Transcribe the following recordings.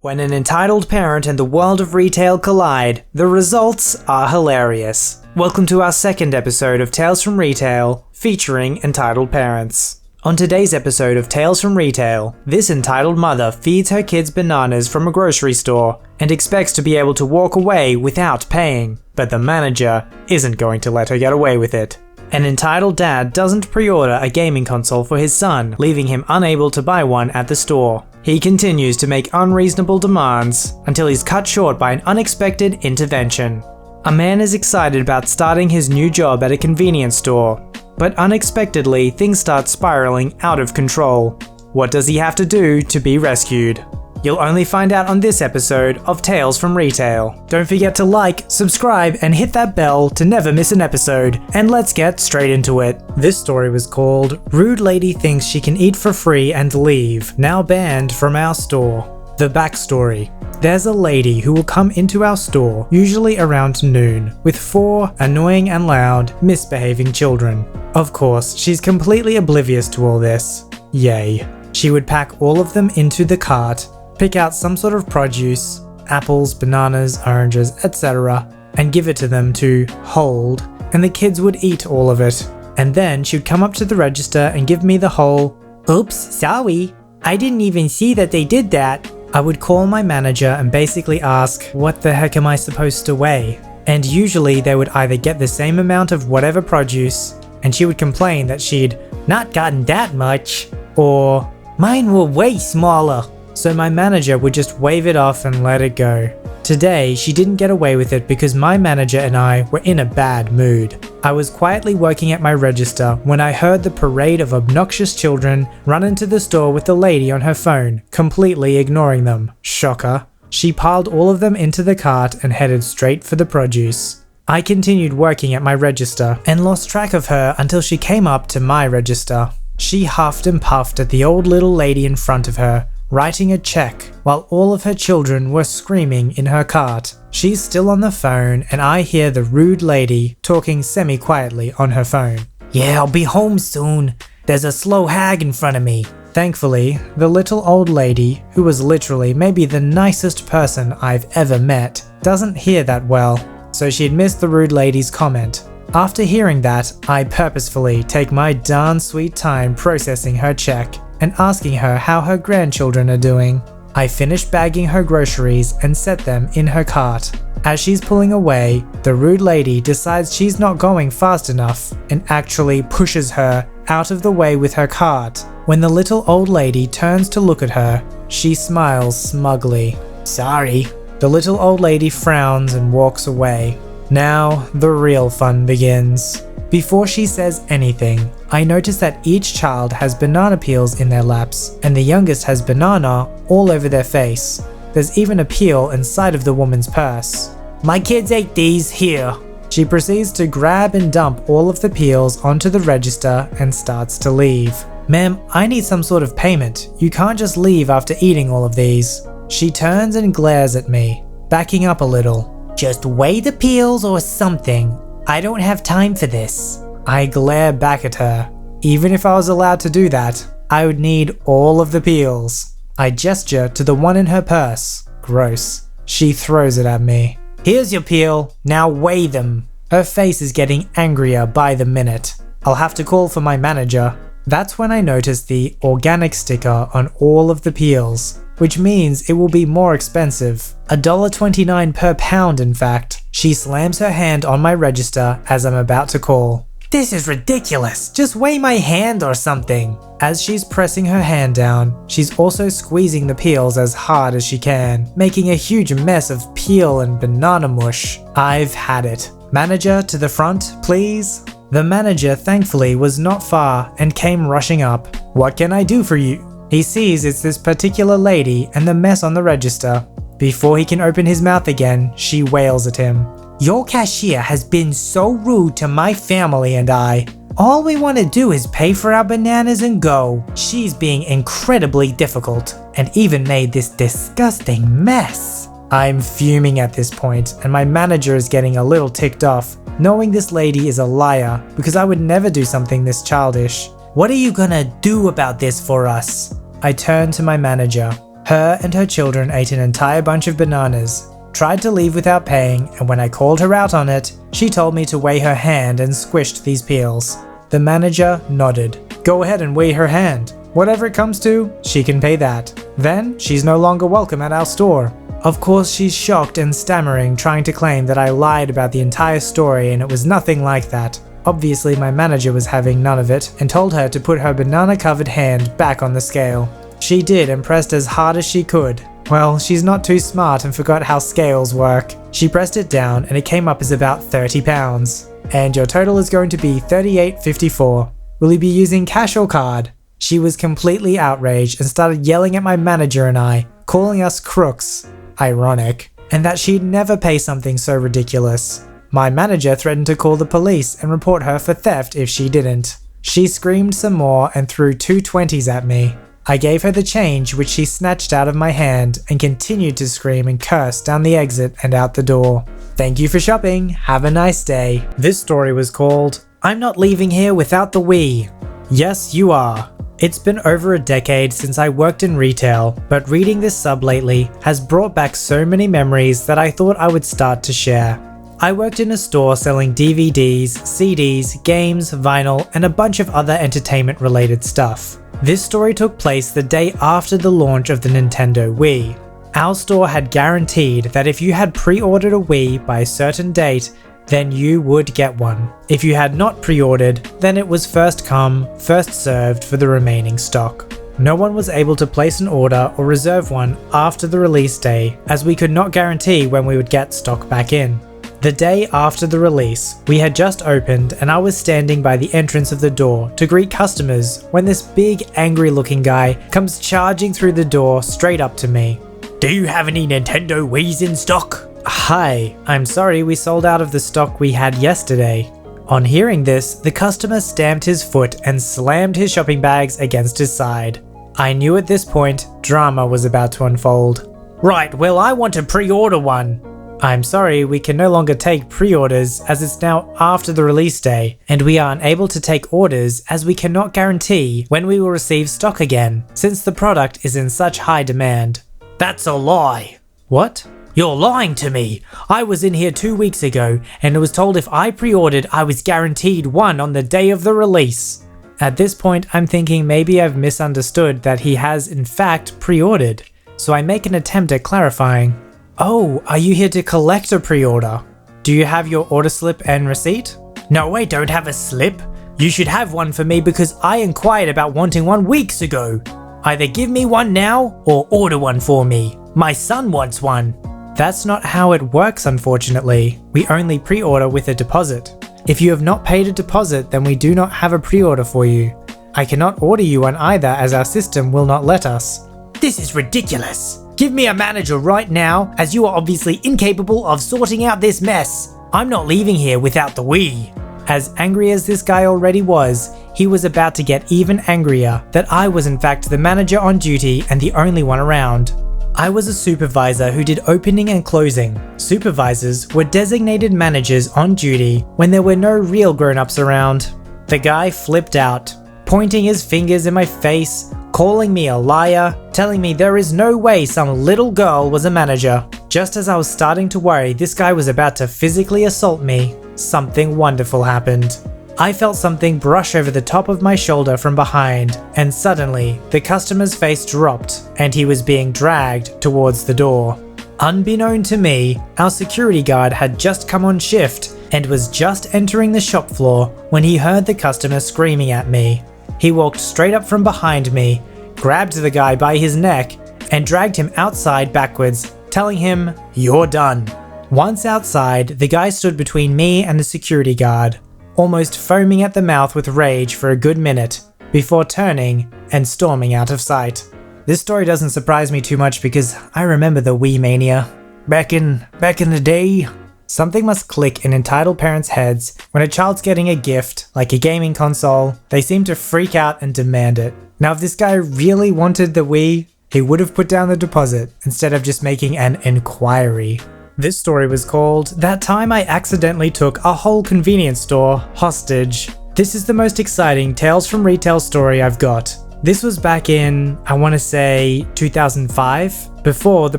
When an entitled parent and the world of retail collide, the results are hilarious. Welcome to our second episode of Tales from Retail, featuring entitled parents. On today's episode of Tales from Retail, this entitled mother feeds her kids bananas from a grocery store and expects to be able to walk away without paying, but the manager isn't going to let her get away with it. An entitled dad doesn't pre-order a gaming console for his son, leaving him unable to buy one at the store. He continues to make unreasonable demands until he's cut short by an unexpected intervention. A man is excited about starting his new job at a convenience store, but unexpectedly things start spiraling out of control. What does he have to do to be rescued? You'll only find out on this episode of Tales from Retail. Don't forget to like, subscribe, and hit that bell to never miss an episode, and let's get straight into it. This story was called Rude Lady Thinks She Can Eat for Free and Leave, Now Banned from Our Store. The backstory. There's a lady who will come into our store, usually around noon, with 4 annoying and loud, misbehaving children. Of course, she's completely oblivious to all this. Yay. She would pack all of them into the cart, pick out some sort of produce, apples, bananas, oranges, etc., and give it to them to hold, and the kids would eat all of it. And then she would come up to the register and give me the whole, "Oops, sorry, I didn't even see that they did that." I would call my manager and basically ask, what the heck am I supposed to weigh? And usually they would either get the same amount of whatever produce, and she would complain that she'd not gotten that much, or mine were way smaller. So my manager would just wave it off and let it go. Today, she didn't get away with it because my manager and I were in a bad mood. I was quietly working at my register when I heard the parade of obnoxious children run into the store with the lady on her phone, completely ignoring them. Shocker. She piled all of them into the cart and headed straight for the produce. I continued working at my register and lost track of her until she came up to my register. She huffed and puffed at the old little lady in front of her, writing a check while all of her children were screaming in her cart. She's still on the phone and I hear the rude lady talking semi-quietly on her phone. "Yeah, I'll be home soon. There's a slow hag in front of me." Thankfully, the little old lady, who was literally maybe the nicest person I've ever met, doesn't hear that well, so she'd missed the rude lady's comment. After hearing that, I purposefully take my darn sweet time processing her check and asking her how her grandchildren are doing. I finish bagging her groceries and set them in her cart. As she's pulling away, the rude lady decides she's not going fast enough and actually pushes her out of the way with her cart. When the little old lady turns to look at her, she smiles smugly. "Sorry." The little old lady frowns and walks away. Now, the real fun begins. Before she says anything, I notice that each child has banana peels in their laps, and the youngest has banana all over their face. There's even a peel inside of the woman's purse. "My kids ate these, here." She proceeds to grab and dump all of the peels onto the register and starts to leave. "Ma'am, I need some sort of payment. You can't just leave after eating all of these." She turns and glares at me, backing up a little. "Just weigh the peels or something. I don't have time for this." I glare back at her. Even if I was allowed to do that, I would need all of the peels. I gesture to the one in her purse. Gross. She throws it at me. "Here's your peel, now weigh them." Her face is getting angrier by the minute. I'll have to call for my manager. That's when I notice the organic sticker on all of the peels, which means it will be more expensive. $1.29 per pound, in fact. She slams her hand on my register as I'm about to call. "This is ridiculous. Just weigh my hand or something." As she's pressing her hand down, she's also squeezing the peels as hard as she can, making a huge mess of peel and banana mush. I've had it. "Manager, to the front, please." The manager thankfully was not far and came rushing up. "What can I do for you?" He sees it's this particular lady and the mess on the register. Before he can open his mouth again, she wails at him. "Your cashier has been so rude to my family and I. All we want to do is pay for our bananas and go. She's being incredibly difficult and even made this disgusting mess." I'm fuming at this point, and my manager is getting a little ticked off, knowing this lady is a liar because I would never do something this childish. "What are you gonna do about this for us?" I turn to my manager. Her and her children ate an entire bunch of bananas, tried to leave without paying, and when I called her out on it, she told me to weigh her hand and squished these peels. The manager nodded. Go ahead and weigh her hand. Whatever it comes to, she can pay that. Then, she's no longer welcome at our store. Of course, she's shocked and stammering, trying to claim that I lied about the entire story and it was nothing like that. Obviously, my manager was having none of it and told her to put her banana-covered hand back on the scale. She did and pressed as hard as she could. Well, she's not too smart and forgot how scales work. She pressed it down and it came up as about 30 pounds. And your total is going to be $38.54. Will you be using cash or card? She was completely outraged and started yelling at my manager and I, calling us crooks. Ironic. And that she'd never pay something so ridiculous. My manager threatened to call the police and report her for theft if she didn't. She screamed some more and threw two 20s at me. I gave her the change, which she snatched out of my hand and continued to scream and curse down the exit and out the door. Thank you for shopping. Have a nice day. This story was called, I'm Not Leaving Here Without the Wii. Yes, you are. It's been over a decade since I worked in retail, but reading this sub lately has brought back so many memories that I thought I would start to share. I worked in a store selling DVDs, CDs, games, vinyl, and a bunch of other entertainment related stuff. This story took place the day after the launch of the Nintendo Wii. Our store had guaranteed that if you had pre-ordered a Wii by a certain date, then you would get one. If you had not pre-ordered, then it was first come, first served for the remaining stock. No one was able to place an order or reserve one after the release day, as we could not guarantee when we would get stock back in. The day after the release, we had just opened and I was standing by the entrance of the door to greet customers when this big angry looking guy comes charging through the door straight up to me. Do you have any Nintendo Wiis in stock? Hi, I'm sorry we sold out of the stock we had yesterday. On hearing this, the customer stamped his foot and slammed his shopping bags against his side. I knew at this point, drama was about to unfold. Right, well I want to pre-order one. I'm sorry, we can no longer take pre-orders as it's now after the release day, and we are unable to take orders as we cannot guarantee when we will receive stock again, since the product is in such high demand. That's a lie. What? You're lying to me. I was in here 2 weeks ago and was told if I pre-ordered I was guaranteed one on the day of the release. At this point I'm thinking maybe I've misunderstood that he has in fact pre-ordered, so I make an attempt at clarifying. Oh, are you here to collect a pre-order? Do you have your order slip and receipt? No, I don't have a slip. You should have one for me because I inquired about wanting one weeks ago. Either give me one now or order one for me. My son wants one. That's not how it works, unfortunately. We only pre-order with a deposit. If you have not paid a deposit, then we do not have a pre-order for you. I cannot order you one either as our system will not let us. This is ridiculous. Give me a manager right now, as you are obviously incapable of sorting out this mess. I'm not leaving here without the Wii. As angry as this guy already was, he was about to get even angrier that I was in fact the manager on duty and the only one around. I was a supervisor who did opening and closing. Supervisors were designated managers on duty when there were no real grown-ups around. The guy flipped out, pointing his fingers in my face, calling me a liar, telling me there is no way some little girl was a manager. Just as I was starting to worry this guy was about to physically assault me, something wonderful happened. I felt something brush over the top of my shoulder from behind, and suddenly the customer's face dropped and he was being dragged towards the door. Unbeknown to me, our security guard had just come on shift and was just entering the shop floor when he heard the customer screaming at me. He walked straight up from behind me, grabbed the guy by his neck, and dragged him outside backwards, telling him, "You're done." Once outside, the guy stood between me and the security guard, almost foaming at the mouth with rage for a good minute, before turning and storming out of sight. This story doesn't surprise me too much because I remember the Wii mania. Back in the day. Something must click in entitled parents' heads when a child's getting a gift, like a gaming console. They seem to freak out and demand it. Now if this guy really wanted the Wii, he would have put down the deposit instead of just making an inquiry. This story was called That Time I Accidentally Took a Whole Convenience Store Hostage. This is the most exciting Tales from Retail story I've got. This was back in, I want to say, 2005, before the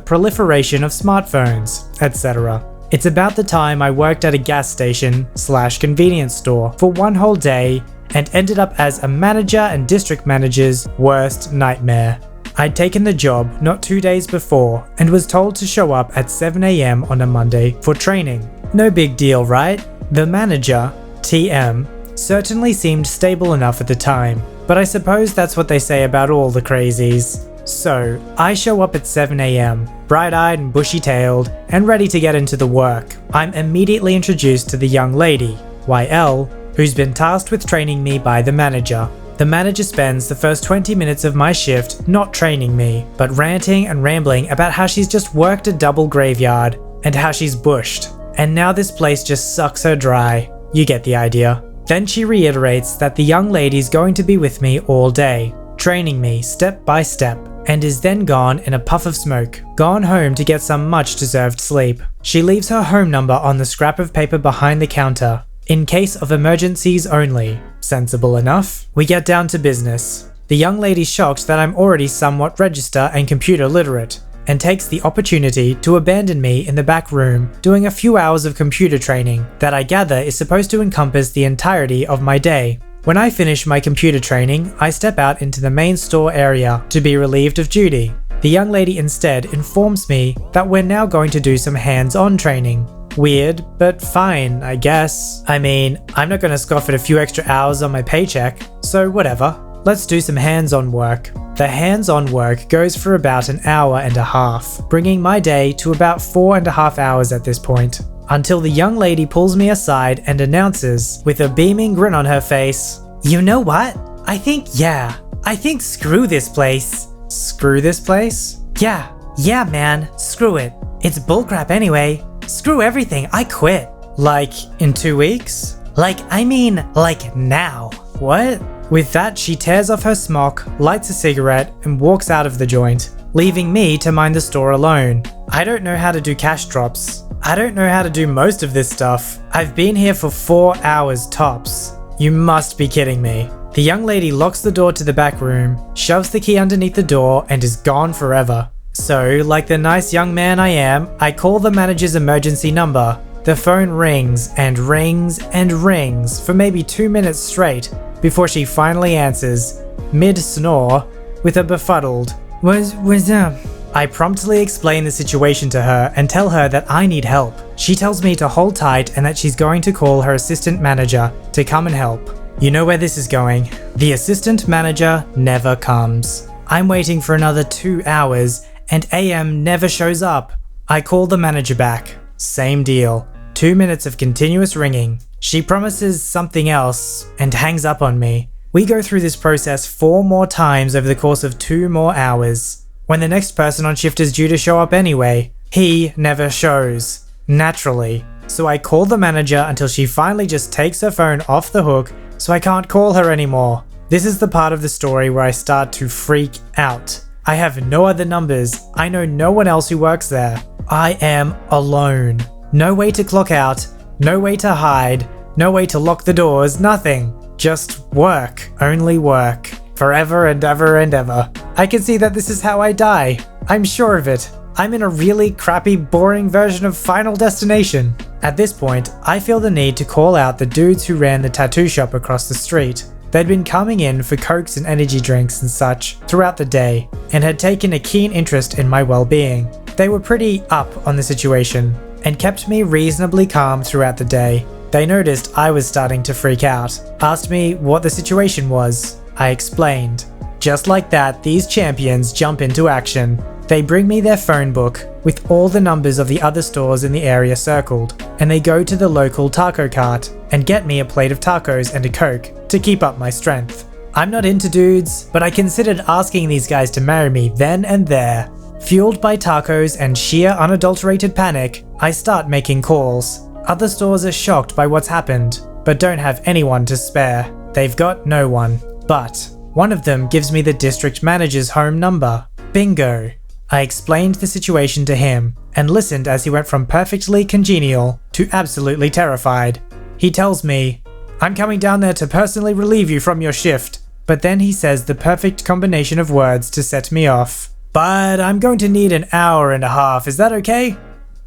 proliferation of smartphones, etc. It's about the time I worked at a gas station / convenience store for one whole day and ended up as a manager and district manager's worst nightmare. I'd taken the job not 2 days before and was told to show up at 7 AM on a Monday for training. No big deal, right? The manager, TM, certainly seemed stable enough at the time, but I suppose that's what they say about all the crazies. So, I show up at 7 AM, bright-eyed and bushy-tailed, and ready to get into the work. I'm immediately introduced to the young lady, YL, who's been tasked with training me by the manager. The manager spends the first 20 minutes of my shift not training me, but ranting and rambling about how she's just worked a double graveyard, and how she's bushed, and now this place just sucks her dry. You get the idea. Then she reiterates that the young lady's going to be with me all day, training me step by step, and is then gone in a puff of smoke, gone home to get some much-deserved sleep. She leaves her home number on the scrap of paper behind the counter, in case of emergencies only. Sensible enough. We get down to business. The young lady's shocked that I'm already somewhat register and computer literate, and takes the opportunity to abandon me in the back room doing a few hours of computer training that I gather is supposed to encompass the entirety of my day. When I finish my computer training, I step out into the main store area to be relieved of duty. The young lady instead informs me that we're now going to do some hands-on training. Weird, but fine, I guess. I mean, I'm not gonna scoff at a few extra hours on my paycheck, so whatever. Let's do some hands-on work. The hands-on work goes for about an hour and a half, bringing my day to about 4.5 hours at this point, until the young lady pulls me aside and announces, with a beaming grin on her face, "You know what? I think screw this place." Screw this place? Yeah man, screw it. It's bullcrap anyway. Screw everything, I quit. Like, in 2 weeks? Like now. What? With that, she tears off her smock, lights a cigarette, and walks out of the joint, leaving me to mind the store alone. I don't know how to do cash drops. I don't know how to do most of this stuff. I've been here for 4 hours tops. You must be kidding me. The young lady locks the door to the back room, shoves the key underneath the door, and is gone forever. So, like the nice young man I am, I call the manager's emergency number. The phone rings and rings and rings for maybe 2 minutes straight before she finally answers, mid-snore, with a befuddled, "What's up?" I promptly explain the situation to her and tell her that I need help. She tells me to hold tight and that she's going to call her assistant manager to come and help. You know where this is going. The assistant manager never comes. I'm waiting for another 2 hours and AM never shows up. I call the manager back. Same deal. 2 minutes of continuous ringing. She promises something else and hangs up on me. We go through this process 4 more times over the course of 2 more hours. When the next person on shift is due to show up anyway, he never shows. Naturally. So I call the manager until she finally just takes her phone off the hook so I can't call her anymore. This is the part of the story where I start to freak out. I have no other numbers. I know no one else who works there. I am alone. No way to clock out, no way to hide, no way to lock the doors, nothing. Just work, only work. Forever and ever and ever. I can see that this is how I die. I'm sure of it. I'm in a really crappy, boring version of Final Destination. At this point, I feel the need to call out the dudes who ran the tattoo shop across the street. They'd been coming in for cokes and energy drinks and such throughout the day, and had taken a keen interest in my well-being. They were pretty up on the situation, and kept me reasonably calm throughout the day. They noticed I was starting to freak out, asked me what the situation was. I explained. Just like that, these champions jump into action. They bring me their phone book with all the numbers of the other stores in the area circled, and they go to the local taco cart and get me a plate of tacos and a Coke to keep up my strength. I'm not into dudes, but I considered asking these guys to marry me then and there. Fueled by tacos and sheer unadulterated panic, I start making calls. Other stores are shocked by what's happened, but don't have anyone to spare. They've got no one. But one of them gives me the district manager's home number. Bingo. I explained the situation to him and listened as he went from perfectly congenial to absolutely terrified. He tells me, "I'm coming down there to personally relieve you from your shift, but then he says the perfect combination of words to set me off. But I'm going to need an hour and a half, is that okay?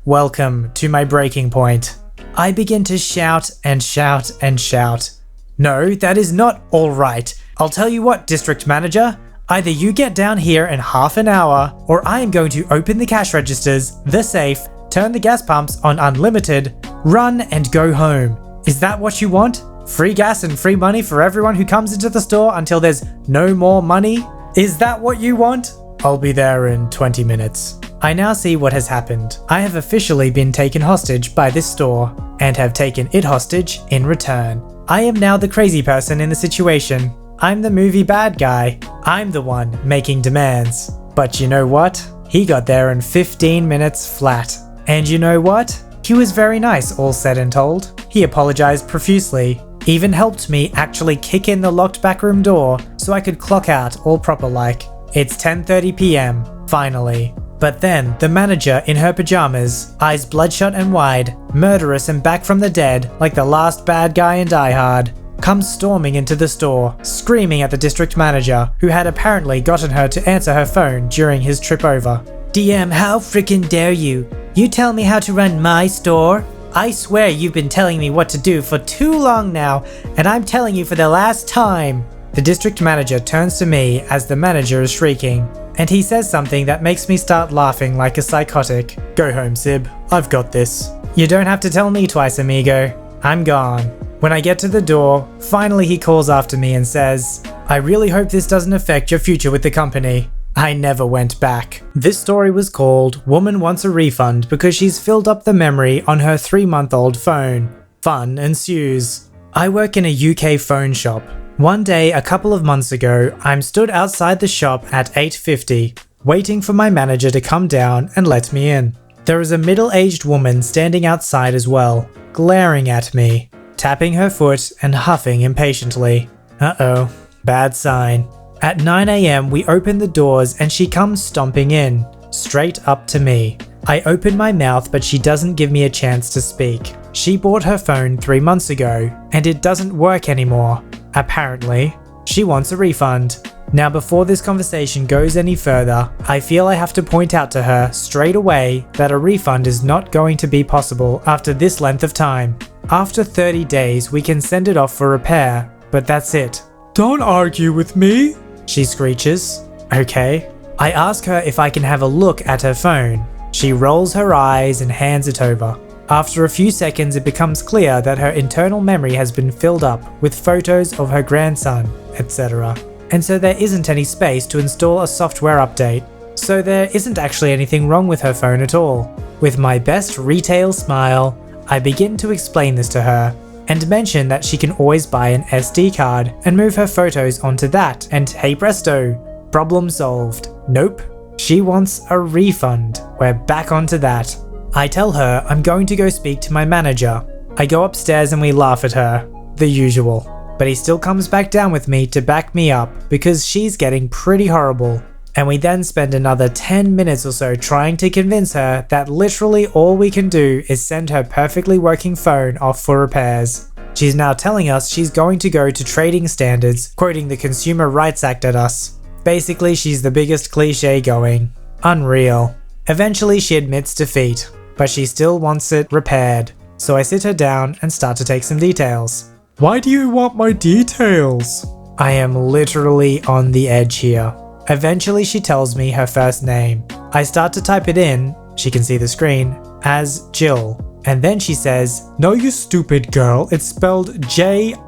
Welcome to my breaking point. I begin to shout and shout and shout. No, that is not all right. I'll tell you what, district manager. Either you get down here in half an hour, or I am going to open the cash registers, the safe, turn the gas pumps on unlimited, run and go home. Is that what you want? Free gas and free money for everyone who comes into the store until there's no more money? Is that what you want? I'll be there in 20 minutes. I now see what has happened. I have officially been taken hostage by this store, and have taken it hostage in return. I am now the crazy person in the situation. I'm the movie bad guy. I'm the one making demands. But you know what? He got there in 15 minutes flat. And you know what? He was very nice, all said and told. He apologized profusely, even helped me actually kick in the locked backroom door so I could clock out all proper like. It's 10:30 p.m, finally. But then, the manager in her pajamas, eyes bloodshot and wide, murderous and back from the dead like the last bad guy in Die Hard, comes storming into the store, screaming at the district manager, who had apparently gotten her to answer her phone during his trip over. DM, how frickin' dare you? You tell me how to run my store? I swear you've been telling me what to do for too long now, and I'm telling you for the last time. The district manager turns to me as the manager is shrieking, and he says something that makes me start laughing like a psychotic. Go home, Sib. I've got this. You don't have to tell me twice, amigo. I'm gone. When I get to the door, finally he calls after me and says, I really hope this doesn't affect your future with the company. I never went back. This story was called Woman Wants a Refund because she's filled up the memory on her 3-month-old phone. Fun ensues. I work in a UK phone shop. One day a couple of months ago, I'm stood outside the shop at 8:50, waiting for my manager to come down and let me in. There is a middle-aged woman standing outside as well, glaring at me, tapping her foot and huffing impatiently. Uh-oh, bad sign. At 9 a.m. we open the doors and she comes stomping in, straight up to me. I open my mouth but she doesn't give me a chance to speak. She bought her phone 3 months ago and it doesn't work anymore. Apparently, she wants a refund. Now before this conversation goes any further, I feel I have to point out to her straight away that a refund is not going to be possible after this length of time. After 30 days we can send it off for repair, but that's it. Don't argue with me, she screeches. Okay. I ask her if I can have a look at her phone. She rolls her eyes and hands it over. After a few seconds it becomes clear that her internal memory has been filled up with photos of her grandson, etc. And so there isn't any space to install a software update. So there isn't actually anything wrong with her phone at all. With my best retail smile, I begin to explain this to her and mention that she can always buy an SD card and move her photos onto that, and hey presto, problem solved. Nope, she wants a refund. We're back onto that. I tell her I'm going to go speak to my manager. I go upstairs and we laugh at her, the usual. But he still comes back down with me to back me up because she's getting pretty horrible. And we then spend another 10 minutes or so trying to convince her that literally all we can do is send her perfectly working phone off for repairs. She's now telling us she's going to go to trading standards, quoting the Consumer Rights Act at us. Basically, she's the biggest cliche going. Unreal. Eventually she admits defeat, but she still wants it repaired. So I sit her down and start to take some details. Why do you want my details? I am literally on the edge here. Eventually she tells me her first name. I start to type it in, she can see the screen, as Jill. And then she says, no you stupid girl, it's spelled Jill,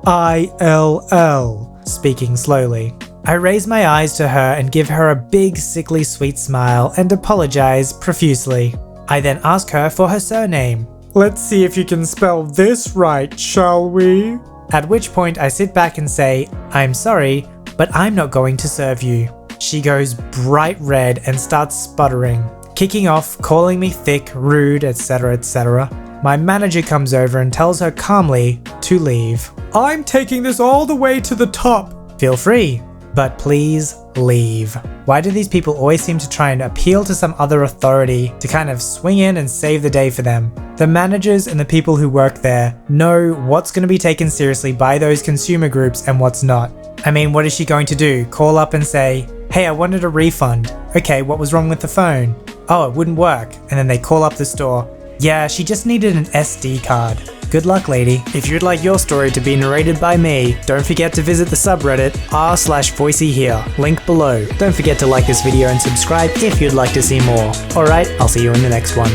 speaking slowly. I raise my eyes to her and give her a big sickly sweet smile and apologize profusely. I then ask her for her surname. Let's see if you can spell this right, shall we? At which point I sit back and say, I'm sorry, but I'm not going to serve you. She goes bright red and starts sputtering, kicking off, calling me thick, rude, etc, etc. My manager comes over and tells her calmly to leave. I'm taking this all the way to the top. Feel free, but please leave. Why do these people always seem to try and appeal to some other authority to kind of swing in and save the day for them? The managers and the people who work there know what's going to be taken seriously by those consumer groups and what's not. I mean, what is she going to do? Call up and say, hey, I wanted a refund. Okay, what was wrong with the phone? Oh, it wouldn't work. And then they call up the store. Yeah, she just needed an SD card. Good luck, lady. If you'd like your story to be narrated by me, don't forget to visit the subreddit r/VoiceyHere, link below. Don't forget to like this video and subscribe if you'd like to see more. Alright, I'll see you in the next one.